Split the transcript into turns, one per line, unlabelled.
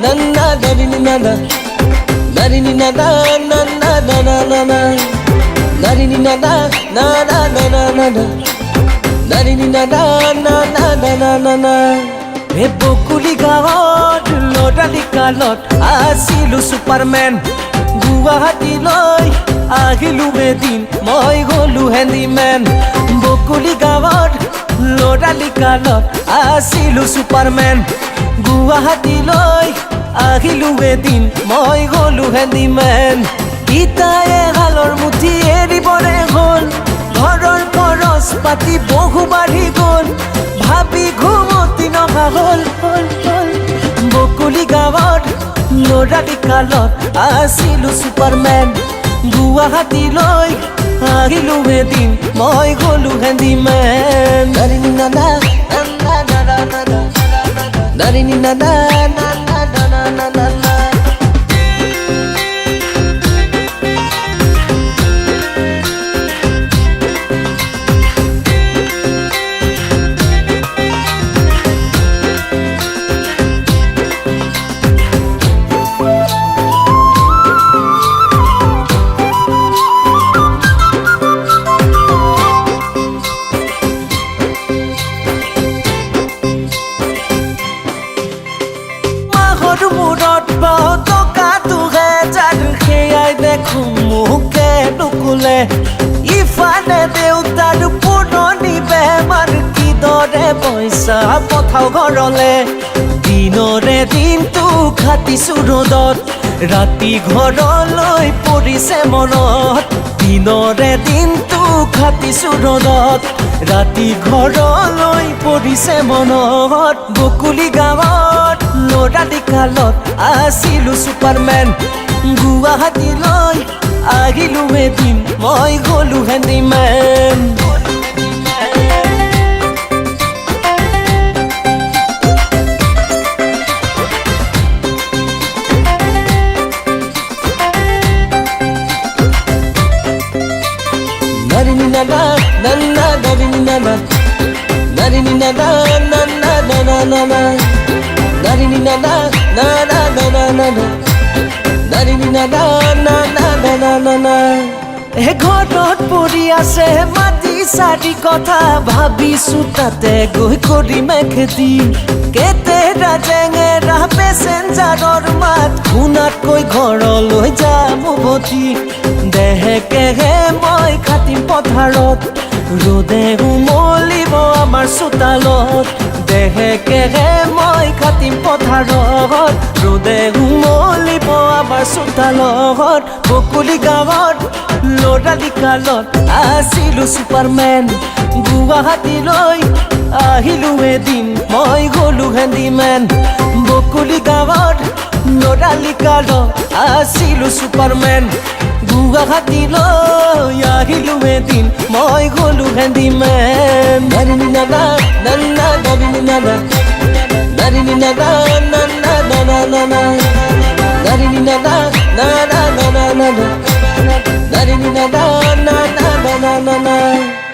nanna darini nana darini nana nanna nana nana darini nana nana nana nana darini nana nana nana nana হে বকুলি গাঁৱত লৰালি কালত আছিলো Superman গুৱাহাটীলৈ আহিলো এদিন মই গলো হেণ্ডিমেন বকুলি গাঁৱত লৰালি কালত আছিলো ছুপাৰমেন গুৱাহাটীলৈ আহিলো এদিন মই গলো হেণ্ডিমেন ইটায়ে হালৰ মুঠি এৰিবৰে হ'ল ঘৰৰ খৰচ পাতি বহু বাঢ়ি গ'ল ভাবি ঘুমতি নহা হ'ল বকুলি গাঁৱত লৰালি কালত আছিলো ছুপাৰমেন গুৱাহাটীলৈ আহিলো এদিন মই গলো হেণ্ডিমেন দাৰিনী নানা নানা নানা নানা দাৰিনী নানা নানা নানা নানা মূৰত টকা দুহেজাৰ সেয়াই দেখো মুখে নুকুলে ইফালে দেউতাৰ পুৰণি বেমাৰ কিদৰে পইচা পঠাও ঘৰলে দিনৰে দিনটো খাটিছো ৰ'দত ৰাতি ঘৰলৈ পৰিছে মনত দিনৰে দিনটো খাটিছো ৰ'দত ৰাতি ঘৰলৈ পৰিছে মনত বকুলি গাঁৱত লৰালি কালত আছিলো ছুপাৰমেন গুৱাহাটীলৈ আহিলো এদিন মই গলো handyman darini nana nana darini nana darini nana nana nana nana darini nana nana nana nana darini nana nana nana nana হে ঘৰত পৰি আছে মাটি চাৰি কথা ভাবিছো তাতে গৈ কৰিম খেতি কেতেৰা জেঙেৰা পেচেঞ্জাৰৰ মাত শুনাতকৈ ঘৰলৈ যাম উভতি দেহেকেহে মই খাটিম পথাৰত ৰ'দে উমলিব আমাৰ চোতালত দেহেকেহে মই খাটিম পথাৰত ৰ'দে উমলিব আমাৰ চোতালত বকুলি গাঁৱত লৰালি কালত আছিলো ছুপাৰমেন গুৱাহাটীলৈ আহিলো এদিন মই গলো হেণ্ডিমেন বকুলি গাঁৱত লৰালি কালত আছিলো ছুপাৰমেন গুৱাহাটীলৈ আহিলো এদিন মই গলো হেণ্ডিমেন দাৰিনী নানা নানা দাৰিনী নানা দাৰিনী নানা নানা নানা নানা দাৰিনী নানা নানা নানা নানা darini nana nana nana nana